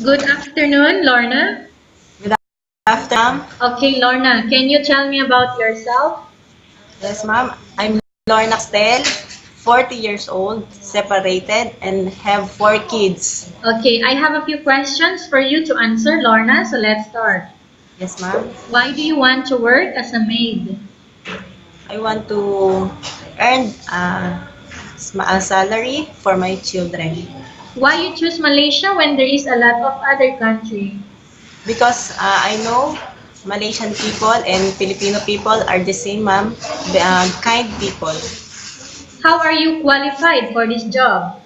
Good afternoon, Lorna. Good afternoon. Okay, Lorna, can you tell me about yourself? Yes, ma'am. I'm Lorna Castel, 40 years old, separated, and have 4 kids. Okay, I have a few questions for you to answer, Lorna, so let's start. Yes, ma'am. Why do you want to work as a maid? I want to earn a salary for my children Why you choose Malaysia when there is a lot of other country? because I know Malaysian people and Filipino people are the same, ma'am. Kind people. How are you qualified for this job?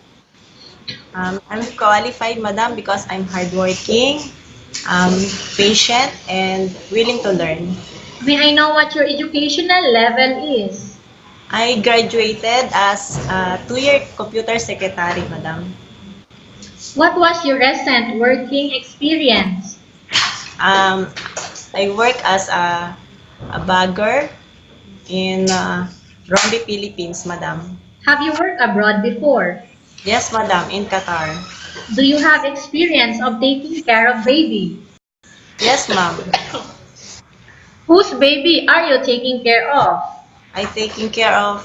I'm qualified, madam, because I'm hardworking, um, patient, and willing to learn. May I know what your educational level is? I graduated as a 2-year computer secretary, madam. What was your recent working experience? Um, I work as a bagger in Rombi, Philippines, madam. Have you worked abroad before? Yes, madam, in Qatar. Do you have experience of taking care of baby? Yes, ma'am. Whose baby are you taking care of? I taking care of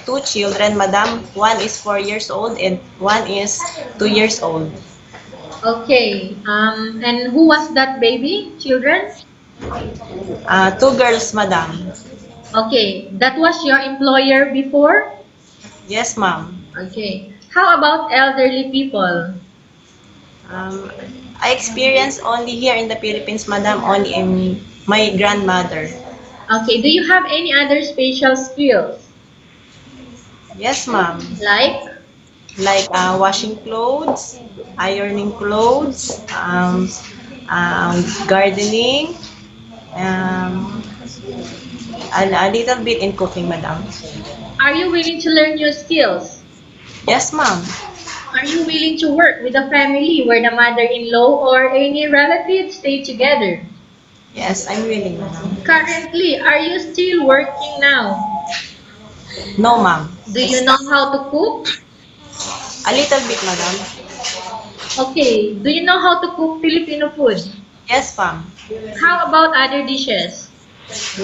2 children, madam. One is 4 years old and one is 2 years old. Okay. And who was that baby? Children? Two girls, madam. Okay. That was your employer before? Yes, ma'am. Okay. How about elderly people? Um, I experience only here in the Philippines, madam, only in my grandmother. Okay. Do you have any other special skills? Yes, ma'am. Like? Like washing clothes, ironing clothes, gardening, um, a little bit in cooking, madam. Are you willing to learn new skills? Yes, ma'am. Are you willing to work with a family where the mother-in-law or any relatives stay together? Yes, I'm willing, madam. Currently, are you still working now? No, ma'am. Do you know how to cook? A little bit, madam. Okay. Do you know how to cook Filipino food? Yes, ma'am. How about other dishes?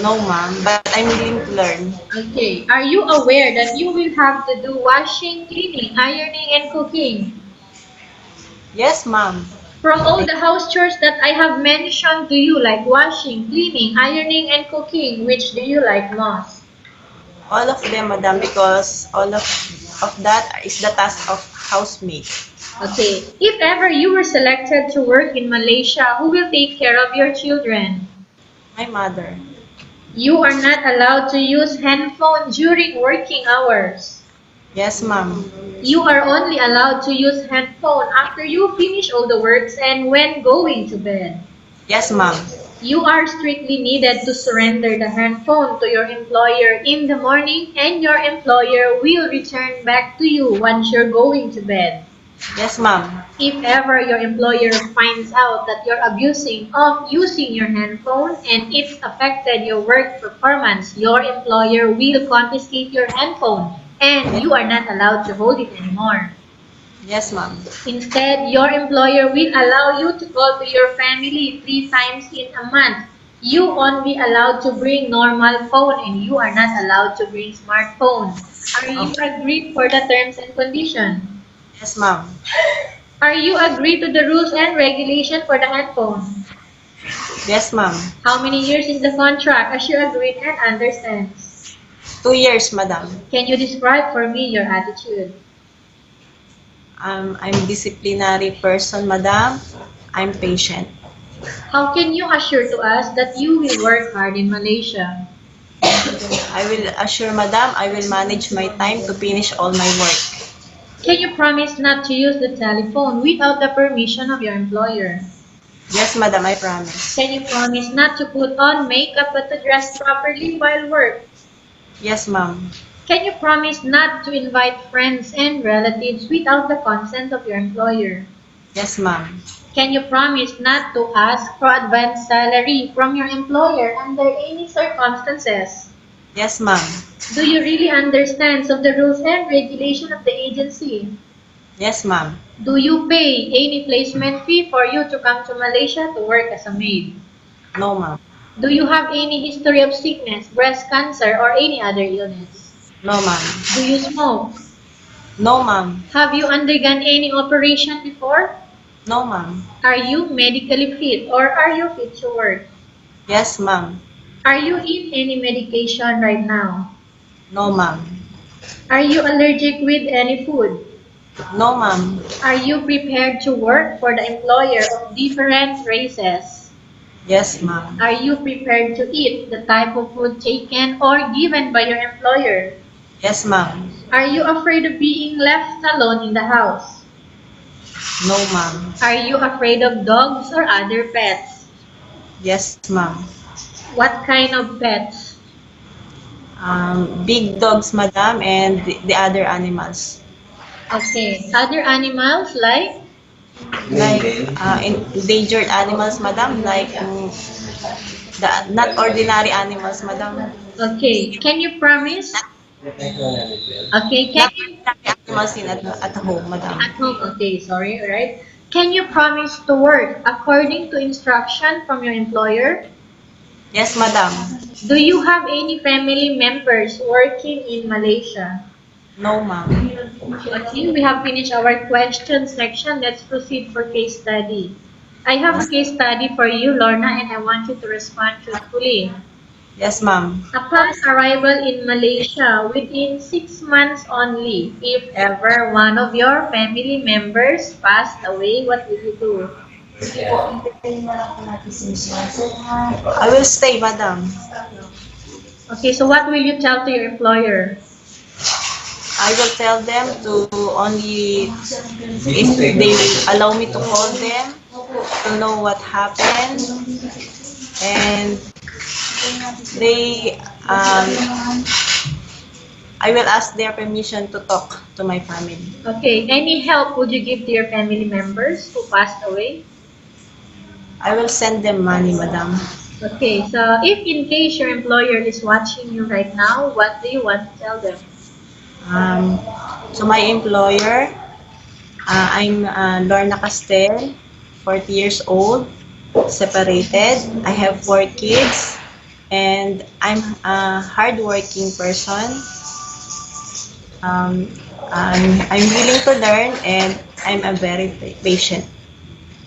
No, ma'am, but I'm willing to learn. Okay. Are you aware that you will have to do washing, cleaning, ironing, and cooking? Yes, ma'am. From all I, the house chores that I have mentioned to you, like washing, cleaning, ironing, and cooking, which do you like most? all of them, madam, because all of that is the task of housemaid. Okay. If ever you were selected to work in Malaysia, who will take care of your children? My mother. You are not allowed to use handphone during working hours. Yes, ma'am. You are only allowed to use handphone after you finish all the works and when going to bed. Yes, ma'am. You are strictly needed to surrender the handphone to your employer in the morning and your employer will return back to you once you're going to bed. Yes, ma'am. If ever your employer finds out that you're abusing of using your handphone and it's affected your work performance, your employer will confiscate your handphone and you are not allowed to hold it anymore. Yes, ma'am. Instead, your employer will allow you to call to your family 3 times in a month. You only allowed to bring normal phone and you are not allowed to bring smartphone. Are you Okay. agreed for the terms and conditions? Yes, ma'am. Are you agreed to the rules and regulation for the handphone? Yes, ma'am. How many years is the contract as you agreed and understands? 2 years, madam. Can you describe for me your attitude? I'm disciplinary person, madam. I'm patient. How can you assure to us that you will work hard in Malaysia? I will assure, madam, I will manage my time to finish all my work. Can you promise not to use the telephone without the permission of your employer? Yes, madam, I promise. Can you promise not to put on makeup but to dress properly while work? Yes, ma'am. Can you promise not to invite friends and relatives without the consent of your employer? Yes, ma'am. Can you promise not to ask for advance salary from your employer under any circumstances? Yes, ma'am. Do you really understand of the rules and regulation of the agency? Yes, ma'am. Do you pay any placement fee for you to come to Malaysia to work as a maid? No, ma'am. Do you have any history of sickness, breast cancer, or any other illness? No, Do ma'am. you smoke? No, ma'am. Have you undergone any operation before? No, ma'am. Are you medically fit or are you fit to work? Yes, ma'am. Are you in any medication right now? No, ma'am. Are you allergic with any food? No, ma'am. Are you prepared to work for the employer of different races? Yes, ma'am. Are you prepared to eat the type of food taken or given by your employer? Yes, ma'am. Are you afraid of being left alone in the house? No, ma'am. Are you afraid of dogs or other pets? Yes, ma'am. What kind of pets? Big dogs, madam, and the other animals. Okay. Other animals like? Like endangered animals, madam, like the not ordinary animals, madam. Okay. Can you promise? Okay. Can Not you ordinary animals at home, madam. at home? Okay. Sorry. All right. Can you promise to work according to instruction from your employer? Yes, madam. Do you have any family members working in Malaysia? No, ma'am. Okay, we have finished our question section. Let's proceed for case study. I have a Yes, case study for you, Lorna, and I want you to respond truthfully. yes, ma'am. Upon arrival in Malaysia, within 6 months only, if ever one of your family members passed away, what will you do? I will stay, madam. Okay, so what will you tell to your employer? I will tell them to only if they allow me to call them to know what happened, and they I will ask their permission to talk to my family. Okay, any help would you give to your family members who passed away? I will send them money, madam. Okay, so if in case your employer is watching you right now, what do you want to tell them? Um, so my employer, I'm Lorna Castel, 40 years old, separated. I have 4 kids, and I'm a hardworking person. Um, I'm willing to learn, and I'm a very patient.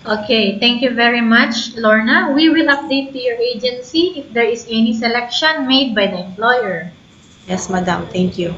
Okay, thank you very much, Lorna. We will update to your agency if there is any selection made by the employer. Yes, madam. Thank you.